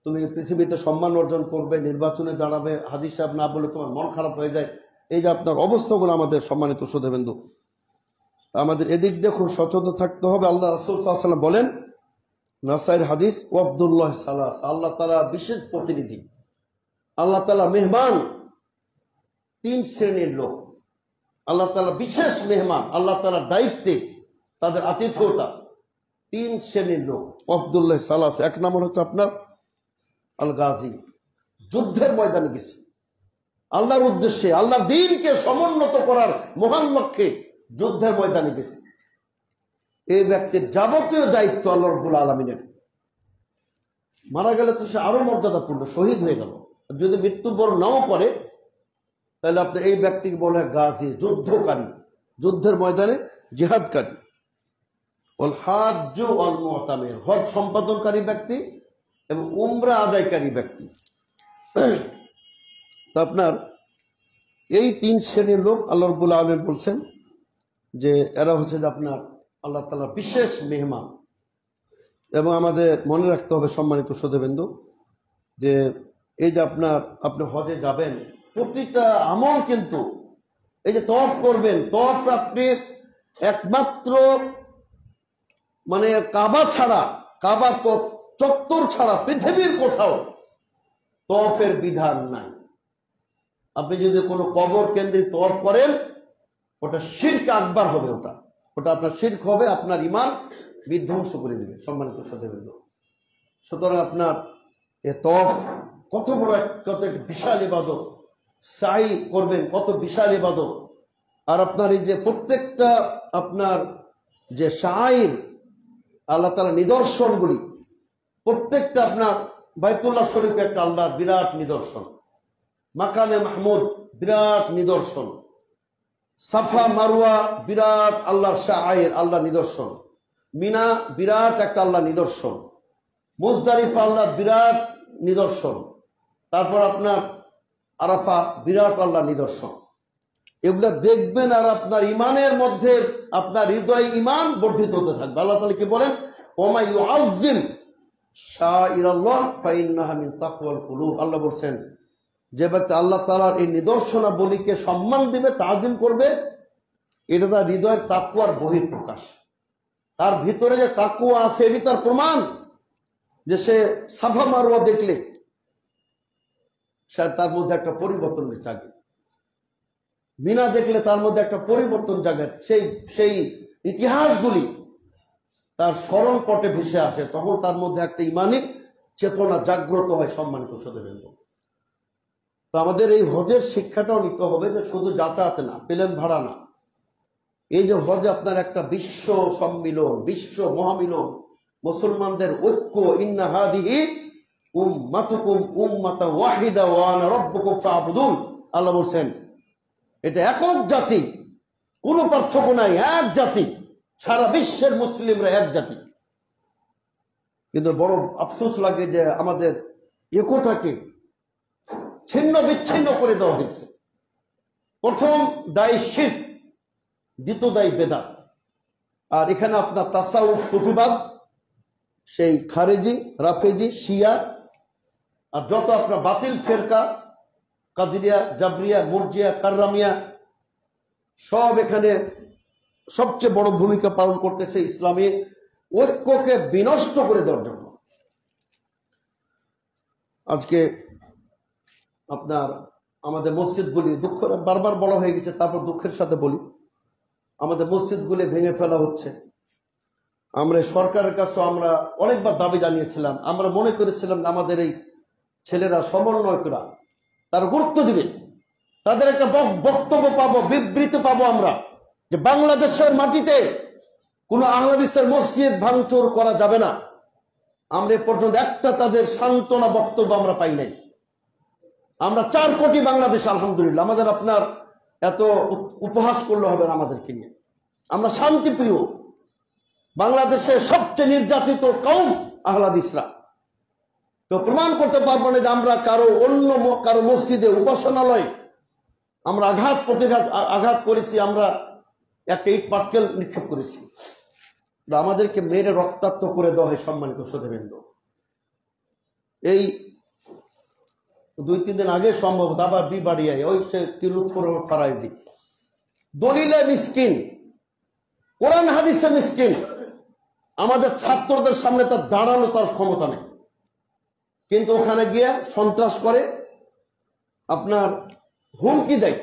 তুমি পৃথিবীতে সম্মান অর্জন করবে, নির্বাচনে দাঁড়াবে, হাদিস সাহেব না বলে তোমার মন খারাপ হয়ে যায়। এই যে আপনার অবস্থাগুলো আমাদের সম্মানিত শ্রোতাবৃন্দ, আমাদের এদিক দিয়ে খুব সচেতন থাকতে হবে। আল্লাহ রাসূল সাল্লাল্লাহু আলাইহি ওয়াসাল্লাম বলেন, নাসাইর হাদিস, ও আব্দুল্লাহ সালাস, আল্লাহ তাআলা বিশেষ প্রতিনিধি, আল্লাহ তাআলা মেহমান 3 শ্রেণীর লোক। আল্লাহ তাআলা বিশেষ মেহমান, আল্লাহ তাআলার দায়িত্বে তাদের আতিথ্যতা 3 শ্রেণীর লোক। আব্দুল্লাহ সালাস, 1 নম্বর হচ্ছে আপনার আল গাজী, যুদ্ধের ময়দানে গেছে আল্লাহর উদ্দেশ্যে, আল্লাহর দ্বীনকে সমুন্নত করার মহান লক্ষ্যে যুদ্ধের ময়দানে গেছে। এই ব্যক্তির যাবতীয় দায়িত্ব আল্লাহ রাব্বুল আলামিনের। মারা গেলে তো সে আরো মর্যাদাপূর্ণ, শহীদ হয়ে গেল। যদি মৃত্যুবরণ নাও করে, তাহলে আপনি এই ব্যক্তিকে বলে গাজী, যুদ্ধকারী, যুদ্ধের ময়দানে জিহাদকারী। ওয়াল হাজ্জু ওয়াল মুতামির, হজ সম্পাদনকারী ব্যক্তি এবং উমরা আদায়কারী ব্যক্তি। তো আপনার এই 3 শ্রেণীর লোক আল্লাহ রাব্বুল আলামিন বলছেন যে এরা হচ্ছে যে আপনার আল্লাহ তাআলার বিশেষ মেহমান। এবং আমাদের মনে রাখতে হবে সম্মানিত শ্রোতাবৃন্দ, যে এই যে আপনি হজে যাবেন, প্রতিটা আমল কিন্তু, এই যে তওয়াফ করবেন, তওয়াফ আপনি একমাত্র মানে কাবা ছাড়া, কাবার চত্বর ছাড়া পৃথিবীর কোথাও তওয়াফের বিধান নাই। আপনি যদি কোনো কবর কেন্দ্রিক তওয়াফ করেন, ওটা শিরক আকবার হবে, ওটা আপনার শিরক হবে, আপনার ঈমান বিধ্বংস করে দিবে সম্মানিত শ্রোতাবৃন্দ। সুতরাং আপনার এ তওয়াফ কত বড় কত বিশাল ইবাদত, সাই করবেন কত বিশাল ইবাদত। আর আপনার এই যে প্রত্যেকটা আপনার যে শাইর, আল্লাহ তাআলার নিদর্শনগুলি, প্রত্যেকটা আপনার বাইতুল্লাহ শরীফে একটা আল্লাহর বিরাট নিদর্শন, মাকামে মাহমুদ বিরাট নিদর্শন, সাফা মারওয়া বিরাট আল্লাহর শাইর, আল্লাহর নিদর্শন, মিনা বিরাট একটা আল্লাহ নিদর্শন, মুজদালিফা আল্লাহ বিরাট নিদর্শন, তারপর আপনার আরাফা বিরাট আল্লাহ নিদর্শন। এগুলা দেখবেন আর আপনার ইমানের মধ্যে, আপনার হৃদয় ইমান বর্ধিত হতে থাকবে। আল্লাহ তাআলা কি বলেন, ওমা ইউআযযিম শাইরাল্লাহ ফাইন্নাহা মিন তাকওয়াল কুলুব। আল্লাহ বলছেন, যে ব্যক্তি আল্লাহ তাআলার এই নিদর্শনাবলীকে সম্মান দিবে, তাজিম করবে, এটা তার হৃদয়ের তাকওয়ার বহিঃপ্রকাশ। তার ভিতরে যে তাকওয়া আছে, এটি তার প্রমাণ যে সে সাফা মারওয়া দেখলে সে তার মধ্যে একটা পরিবর্তন জাগে, মিনা দেখলে তার মধ্যে একটা পরিবর্তন জাগে। সেই ইতিহাসগুলি তার স্মরণ পটে ভেসে আসে, তখন তার মধ্যে একটা ইমানি চেতনা জাগ্রত হয়। সম্মানিত শ্রোতাবৃন্দ, তো আমাদের এই হজের শিক্ষাটাও নিতে হবে যে শুধু যাতায়াত না, প্লেন ভাড়া না। এই যে হজ আপনার একটা বিশ্ব সম্মিলন, বিশ্ব মহামিলন, মুসলমানদের ঐক্য। ইন্না হাদিহি উম্মাতুকুম উম্মাতান ওয়াহিদা ওয়া আনা রাব্বুকুম ফা'বুদুন। আল্লাহ বলেন এটা একক জাতি, কোনো পার্থক্য নাই, এক জাতি, সারা বিশ্বের মুসলিমরা এক জাতি। কিন্তু বড় আফসোস লাগে যে আমাদের একতাকে ছিন্ন বিচ্ছিন্ন করে দেওয়া হয়েছে। প্রথম দায়ী শিরক, দ্বিতীয় দায়ী বেদাত। আর এখানে আপনার তাসাউফ, সুফিবাদ, সেই খারেজি, রাফেজি, শিয়া, আর যত আপনার বাতিল ফেরকা, কাদিরিয়া, জাবরিয়া, মুরজিয়া, কাররামিয়া, সব এখানে সবচেয়ে বড় ভূমিকা পালন করতেছে ইসলামী ঐক্যকে বিনষ্ট করে দেওয়ার জন্য। আজকে আপনার আমাদের মসজিদগুলি, দুঃখ বারবার বলা হয়ে গেছে, তারপর দুঃখের সাথে বলি, আমাদের মসজিদগুলি ভেঙে ফেলা হচ্ছে। আমরা সরকারের কাছে আমরা অনেকবার দাবি জানিয়েছিলাম। আমরা মনে করেছিলাম আমাদের এই ছেলেরা, সমন্বয়করা, তার গুরুত্ব দিবে, তাদের একটা বক্তব্য পাবো, বিবৃতি পাবো আমরা, যে বাংলাদেশের মাটিতে কোনো আহলে হাদিসের মসজিদ ভাঙচুর করা যাবে না। আমরা এ পর্যন্ত একটা তাদের সান্ত্বনা বক্তব্য আমরা পাই নাই। আমরা 4 কোটি বাংলাদেশ, আলহামদুলিল্লাহ, আমাদের আপনার এত উপহাস করলে হবে না আমাদেরকে নিয়ে। আমরা শান্তিপ্রিয়, বাংলাদেশের সবচেয়ে নির্যাতিত কওম আহলে হাদিসরা। তো প্রমাণ করতে পারবো না যে আমরা অন্য কারো মসজিদে, উপাসনালয় আমরা আঘাত করেছি, আমরা একটা ইট পাটকেল নিক্ষেপ করেছি। আমাদেরকে মেরে রক্তাক্ত করে দেওয়া হয়। সম্মানিত শ্রোতাবৃন্দ, এই 2-3 দিন আগে সম্ভবত আবার বিবাড়িয়ায় ওই তিলুৎপুর ফারাইজি দলিলে মিসকিন, কোরআন হাদিসে মিসকিন, আমাদের ছাত্রদের সামনে তার দাঁড়ানো তার ক্ষমতা নেই, কিন্তু ওখানে গিয়ে সন্ত্রাস করে, আপনার হুমকি দেয়।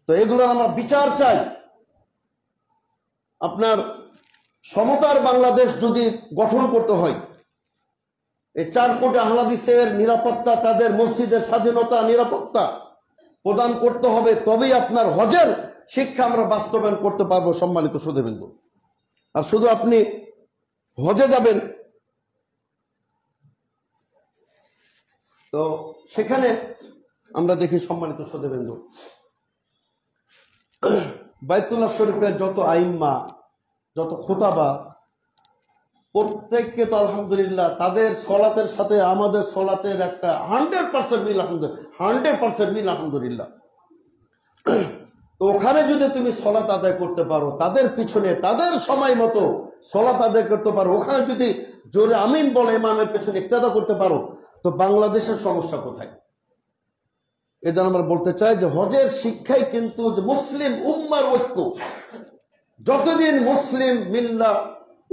তো এগুলোর আমরা বিচার চাই। আপনার সমতার বাংলাদেশ যদি গঠন করতে হয়, এই 4 কোটি আহলে হাদিসের নিরাপত্তা, তাদের মসজিদের স্বাধীনতা, নিরাপত্তা প্রদান করতে হবে, তবেই আপনার হজের শিক্ষা আমরা বাস্তবায়ন করতে পারবো। সম্মানিত শ্রোতাবৃন্দ, আর শুধু আপনি হজে যাবেন, তো সেখানে আমরা দেখি সম্মানিত শ্রোতাবৃন্দ, বাইতুল্লাহ শরীফের যত আইম্মা, যত খোতাবা, প্রত্যেককে তো আলহামদুলিল্লাহ তাদের সলাতের সাথে আমাদের সলাতের একটা 100% মিল, আলহামদুলিল্লাহ 100% মিল, আলহামদুলিল্লাহ। তো ওখানে যদি তুমি সলাত আদায় করতে পারো, তাদের পিছনে তাদের সময় মতো সলাত আদায় করতে পারো, ওখানে যদি জোরে আমিন বলে ইমামের পেছনে ইক্তেদা করতে পারো, তো বাংলাদেশের সমস্যা কোথায়? এজন্য আমরা বলতে চাই যে হজের শিক্ষাই কিন্তু মুসলিম উম্মার ঐক্য। যতদিন মুসলিম মিল্লাহ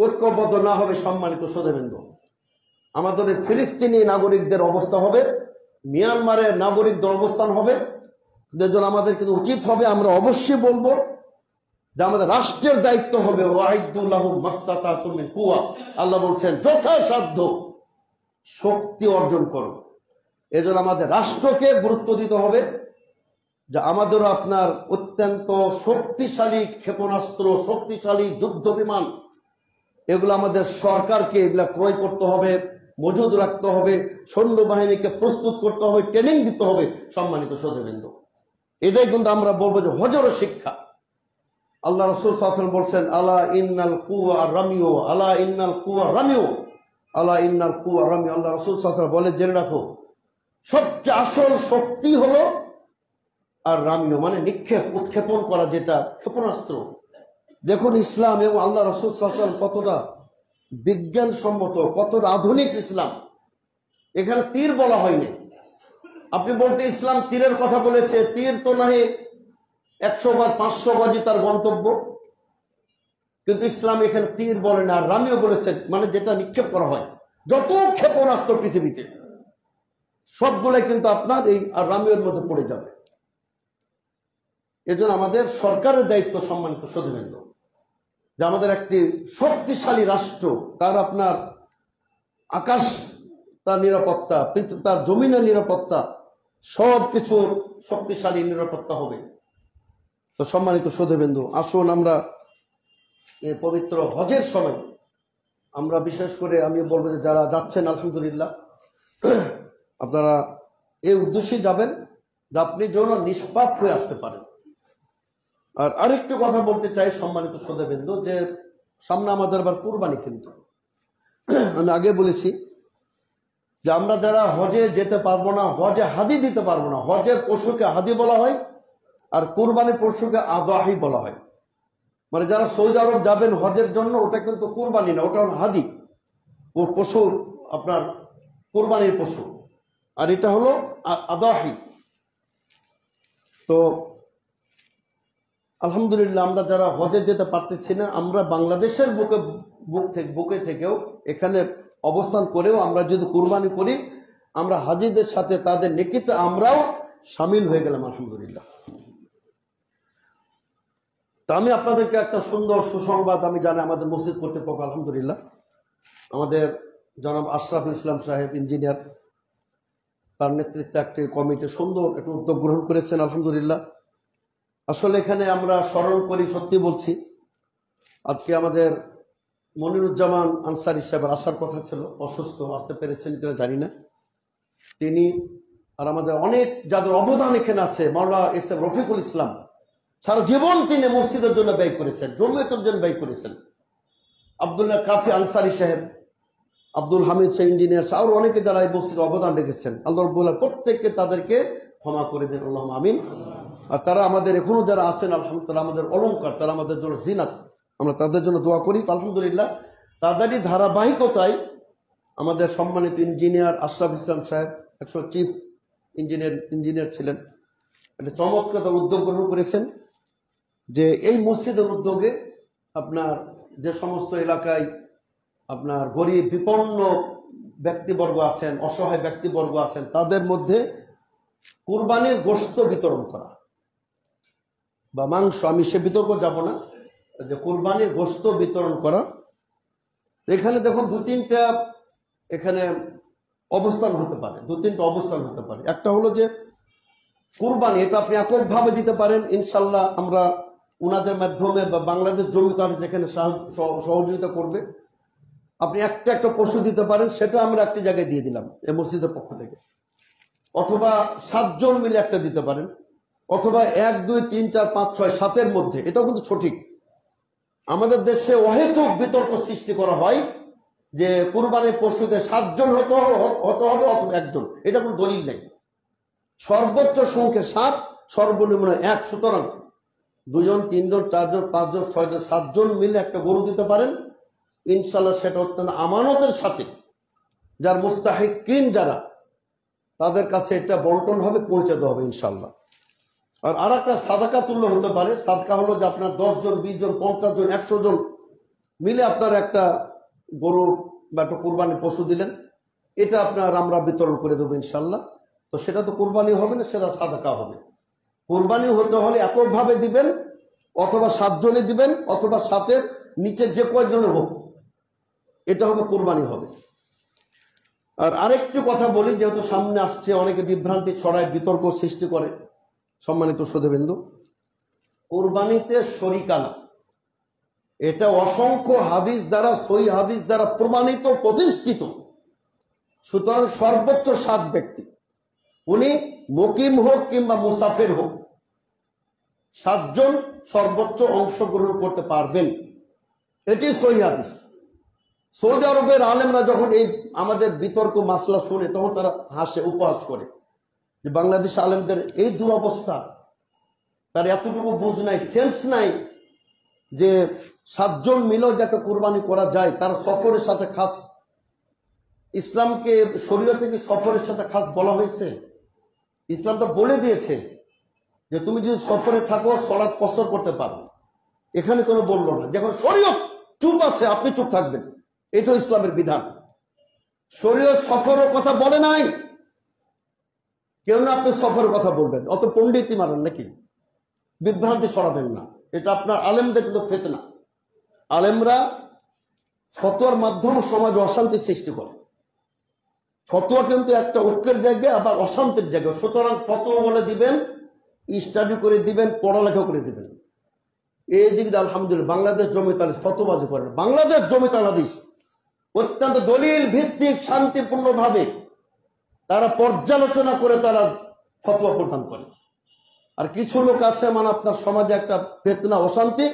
ঐক্যবদ্ধ না হবে, সম্মানিত শ্রোতাবৃন্দ, আমাদের ফিলিস্তিনি নাগরিকদের অবস্থা হবে, মিয়ানমারের নাগরিকদের অবস্থান হবে। এর জন্য আমাদের কিন্তু উচিত হবে, আমরা অবশ্যই বলবো যে আমাদের রাষ্ট্রের দায়িত্ব হবে ওয়াইদু লাহুম মাসতাতাতুম মিন কুওয়া। আল্লাহ বলছেন যথাসাধ্য শক্তি অর্জন করো। এজন্য আমাদের রাষ্ট্রকে গুরুত্ব দিতে হবে, যে আমাদেরও আপনার অত্যন্ত শক্তিশালী ক্ষেপণাস্ত্র, শক্তিশালী যুদ্ধ বিমান, এগুলো আমাদের সরকারকে এগুলা ক্রয় করতে হবে, মজুদ রাখতে হবে, সৈন্যবাহিনীকে প্রস্তুত করতে হবে, ট্রেনিং দিতে হবে। সম্মানিত শ্রোতাবৃন্দ, এটাই কিন্তু আমরা বলবো যে হজের শিক্ষা। আল্লাহ রাসূল সাল্লাল্লাহু আলাইহি ওয়াসাল্লাম বলছেন আলা ইন্নাল কুওয়া রামিউ, আলা ইন্নাল কুওয়া রামিউ, আলা ইন্নাল কুওয়া রামিউ। আল্লাহ রাসূল সাল্লাল্লাহু আলাইহি ওয়াসাল্লাম বলে, জেনে রাখো সবচেয়ে আসল শক্তি হলো আর রামিউ মানে নিক্ষেপ, উৎক্ষেপণ করা, যেটা ক্ষেপণাস্ত্র। দেখুন ইসলাম এবং আল্লাহ রাসূল সাল্লাল্লাহু আলাইহি ওয়াসাল্লাম কতটা বিজ্ঞানসম্মত, কতটা আধুনিক ইসলাম। এখানে তীর বলা হয়নি। আপনি বলতে ইসলাম তীরের কথা বলেছে, তীর তো নাহি 100 গজ 500 গজই তার গন্তব্য, কিন্তু ইসলাম এখানে তীর বলে না, রামিও বলেছে, মানে যেটা নিক্ষেপ করা হয়। যত ক্ষেপণাস্ত্র পৃথিবীতে সবগুলাই কিন্তু আপনার এই আর রামিওর মধ্যে পড়ে যাবে। এজন্য আমাদের সরকারের দায়িত্ব, সম্মানিত শ্রোতাবৃন্দ, যে আমাদের একটি শক্তিশালী রাষ্ট্র, তার আপনার আকাশ তার নিরাপত্তা, তার জমিনের নিরাপত্তা, সব কিছুর শক্তিশালী নিরাপত্তা হবে। তো সম্মানিত সুধীবৃন্দু, আসুন আমরা এই পবিত্র হজের সময় আমরা বিশেষ করে আমি বলবো যে যারা যাচ্ছেন আলহামদুলিল্লাহ, আপনারা এই উদ্দেশ্যে যাবেন যে আপনি যেন নিষ্পাপ হয়ে আসতে পারেন। আর আরেকটু কথা বলতে চাই সম্মানিত সুধীবৃন্দু, যে সামনে আমাদের আবার কুরবানি। কিন্তু আমি আগে বলেছি যে আমরা যারা হজে যেতে পারবো না, হজে হাদি দিতে পারবো না, হজের পশুকে হাদি বলা হয় আর কুরবানির পশুকে আদাহি বলা হয়। মানে যারা সৌদি আরব যাবেন হজের জন্য, ওটা কিন্তু কুরবানি না, ওটা হলো হাদি, ও পশু আপনার কুরবানির পশু, আর এটা হলো আদাহি। তো আলহামদুলিল্লাহ আমরা যারা হজে যেতে পারতেছি না, আমরা বাংলাদেশের বুকে থেকেও এখানে অবস্থান করেও আমরা যদি কুরবানি করি, আমরা হাজিদের সাথে তাদের নেকিতে আমরাও সামিল হয়ে গেলাম আলহামদুলিল্লাহ। তা আমি আপনাদেরকে একটা সুন্দর সুসংবাদ আমি জানি, আমাদের মসজিদ কর্তৃপক্ষ আলহামদুলিল্লাহ, আমাদের জনাব আশরাফুল ইসলাম সাহেব ইঞ্জিনিয়ার, তার নেতৃত্বে একটি কমিটি সুন্দর একটা উদ্যোগ গ্রহণ করেছেন আলহামদুলিল্লাহ। আসলে এখানে আমরা স্মরণ করি, সত্যি বলছি, আজকে আমাদের মনিরুজ্জামান আনসারী সাহেবের আসার কথা ছিল, অসুস্থ, আসতে পেরেছেন কিনা জানি না। তিনি আর আমাদের অনেক যাদের অবদান এখানে আছে, মাওলানা এস এম রফিকুল ইসলাম, সারা জীবন তিনি মসজিদের জন্য ব্যয় করেছেন, জমিয়তের জন্য ব্যয় করেছেন। আব্দুল্লাহ কাফি আনসারী সাহেব, আব্দুল হামিদ সাহেব ইঞ্জিনিয়ার, আরো অনেকে যারা এই মসজিদে অবদান রেখেছেন, আল্লাহ রাব্বুল আলামিন প্রত্যেককে তাদেরকে ক্ষমা করে দেন, আল্লাহুম্মা আমিন। আর তারা আমাদের এখনো যারা আছেন আলহামদুলিল্লাহ, আমাদের অলংকার, তারা আমাদের জন্য জিনাত, আমরা তাদের জন্য দোয়া করি। আলহামদুলিল্লাহ তাদেরই ধারাবাহিকতায় আমাদের সম্মানিত ইঞ্জিনিয়ার আশরাফ ইসলাম সাহেব, একশো চিফ ইঞ্জিনিয়ার ছিলেন, একটা চমৎকার উদ্যোগ গ্রহণ করেছেন যে এই মসজিদের উদ্যোগে আপনার যে সমস্ত এলাকায় আপনার গরিব বিপন্ন ব্যক্তিবর্গ আছেন, অসহায় ব্যক্তিবর্গ আছেন, তাদের মধ্যে কুরবানির গোশত বিতরণ করা বা মাংস, আমি সে বিতর্ক যাব না, যে কুরবানির গোশত বিতরণ করা। এখানে দেখুন দু তিনটা এখানে অবস্থান হতে পারে, দু তিনটা অবস্থান হতে পারে। একটা হলো যে কুরবানি, এটা আপনি এককভাবে দিতে পারেন, ইনশাল্লাহ আমরা উনাদের মাধ্যমে বা বাংলাদেশ জমিদার যেখানে সহযোগিতা করবে, আপনি একটা পশু দিতে পারেন, সেটা আমরা একটি জায়গায় দিয়ে দিলাম এই মসজিদের পক্ষ থেকে। অথবা 7 জন মিলে একটা দিতে পারেন, অথবা 1 2 3 4 5 6 7-এর মধ্যে, এটাও কিন্তু সঠিক। আমাদের দেশে অহেতুক বিতর্ক সৃষ্টি করা হয় যে কুরবানির পশুতে 7 জন হতে হবে অথবা 1 জন, এটা কোনো দলিল নেই। সর্বোচ্চ সংখ্যা 7, সর্বনিম্ন 1। সুতরাং 2 জন 3 জন 4 জন 5 জন 6 জন 7 জন মিলে একটা গরু দিতে পারেন, ইনশাল্লাহ সেটা অত্যন্ত আমানতের সাথে যার মুস্তাহিকিন যারা, তাদের কাছে এটা বন্টন হবে, পৌঁছে দেওয়া হবে ইনশাল্লাহ। আর একটা সাদাকা তুল্য হতে পারে। সাদকা হলো যে আপনার 10 জন 20 জন 50 জন 100 জন মিলে আপনার একটা গরু বা একটা কুরবানির পশু দিলেন, এটা আপনার আমরা বিতরণ করে দেবো ইনশাল্লাহ। তো সেটা তো কুরবানি হবে না, সেটা সাদাকা হবে। কুরবানি হতে হলে এককভাবে দিবেন, অথবা 7 জনে দিবেন, অথবা 7-এর নিচে যে কয়জনে হোক, এটা হবে কুরবানি হবে। আর আরেকটু কথা বলি, যেহেতু সামনে আসছে, অনেকে বিভ্রান্তি ছড়ায়, বিতর্ক সৃষ্টি করে। সম্মানিত সুধীবৃন্দু, কুরবানিতে শরিকানা, এটা অসংখ্য হাদিস দ্বারা, সহি হাদিস দ্বারা প্রমাণিত, প্রতিষ্ঠিত। সুতরাং সর্বোচ্চ 7 ব্যক্তি, উনি মুকিম হোক কিংবা মুসাফির হোক, 7 জন সর্বোচ্চ অংশগ্রহণ করতে পারবেন, এটি সহি হাদিস। সৌদি আরবের আলেমরা যখন এই আমাদের বিতর্ক মাসলা শুনে, তখন তারা হাসে, উপহাস করে যে বাংলাদেশ আলেমদের এই দুরবস্থা, তার এতটুকু বুঝ নাই, সেন্স নাই যে 7 জন মিলেও যাতে কুরবানি করা যায়। তার সফরের সাথে খাস, ইসলামকে শরীয়ত থেকে সফরের সাথে খাস বলা হয়েছে। ইসলাম তো বলে দিয়েছে যে তুমি যদি সফরে থাকো সালাত কসর করতে পারো, এখানে কোনো বললো না। যখন শরীয়ত চুপ আছে, আপনি চুপ থাকবেন, এটা ইসলামের বিধান। শরীয়ত সফরের কথা বলে নাই, কেউ না আপনি সফরের কথা বলবেন, অত পণ্ডিতি মারেন নাকি, বিভ্রান্তি ছড়াবেন না, এটা আপনার আলেমদের কিন্তু ফিতনা। আলেমরা ফতোয়ার মাধ্যমে সমাজ অশান্তি সৃষ্টি করে। ফতোয়া কিন্তু একটা ঐক্যের জায়গা, আবার অশান্তির জায়গা। সুতরাং ফতোয়া বলে দিবেন, স্টাডি করে দিবেন, পড়ালেখা করে দিবেন। এই দিক দিয়ে আলহামদুলিল্লাহ বাংলাদেশ জমিয়ত আল ফতোয়াবাজি করে না। বাংলাদেশ জমিয়ত আল হাদিস অত্যন্ত দলিল ভিত্তিক শান্তিপূর্ণ ভাবে তারা পর্যালোচনা করে তারা ফতোয়া প্রদান করে। আর কিছু লোক আছে মানে আপনার সমাজে একটা ফিতনা অশান্তি,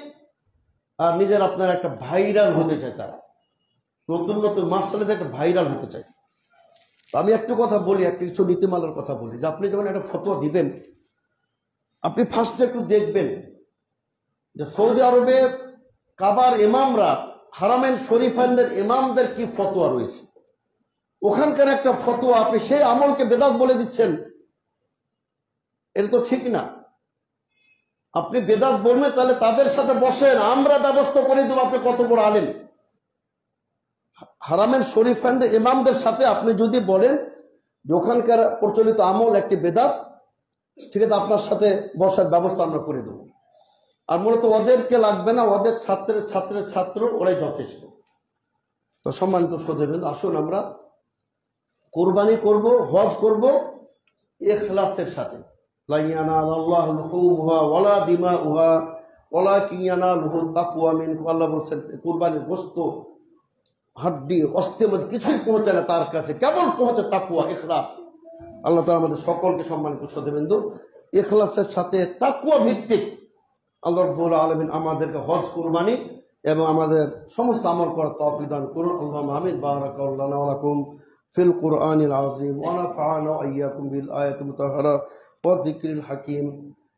আর নিজের আপনার একটা ভাইরাল হতে চায়। তারা নতুন নতুন মাসআলাতে একটা ভাইরাল হতে চায়। আমি একটু কথা বলি, একটা কিছু নীতিমালার কথা বলি, যে আপনি যখন একটা ফতোয়া দিবেন, আপনি ফার্স্টে একটু দেখবেন যে সৌদি আরবে কাবার ইমামরা, হারামেন শরীফানদের ইমামদের কি ফতোয়া রয়েছে। ওখানকার একটা ফতোয়া আপনি সেই আমলকে বেদাত বলে দিচ্ছেন, এটা তো ঠিক না। আপনি বেদাত বলবেন, তাহলে তাদের সাথে বসেন, আমরা ব্যবস্থা করে দেবো। আপনি কত বড় আলেম। হারামেন শরীফানদের ইমামদের সাথে আপনি যদি বলেন যে ওখানকার প্রচলিত আমল একটি বেদাত, ঠিক আছে, আপনার সাথে বসার ব্যবস্থা আমরা করে দেবো। আর মূলত ওদেরকে লাগবে না, ওদের ছাত্রের ছাত্র ওরাই যথেষ্ট। তো সম্মানিত শ্রোতাবৃন্দ, আসুন আমরা কোরবানি করব, হজ করব ইখলাসের সাথে। লা ইয়ানালাল্লাহু লুহুমুহা ওয়ালা দিমাউহা ওয়ালাকিন ইয়ানালুহু তাকওয়া মিনকুম। আল্লাহ বলেন কুরবানির গোশত, হাড্ডি, অস্থির মধ্যে কিছুই পৌঁছে না তার কাছে, কেবল পৌঁছে তাকওয়া, ইখলাস। আল্লাহ তাআলা আমাদের সকলকে সম্মানিত শ্রোতাবৃন্দ ইখলাসের সাথে তাকওয়া ভিত্তিক আল্লাহ রাব্বুল আলামিন আমাদেরকে হজ, কুরবানি এবং আমাদের সমস্ত আমল করার তৌফিক দান করুন। আল্লাহুম্মা আমিন। বারাকাল্লাহু লানা ওয়া লাকুম ফিল কুরআনিল আযীম ওয়া নাফা'না ওয়া ইয়্যাকুম বিল আয়াতিল মুতাহহারা ওয়া যিকরিল হাকীম।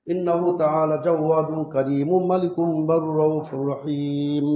ইন্নাহু তাআলা জাওয়াদুন কারীমুম মালিকুম বাররাউফুর রহিম।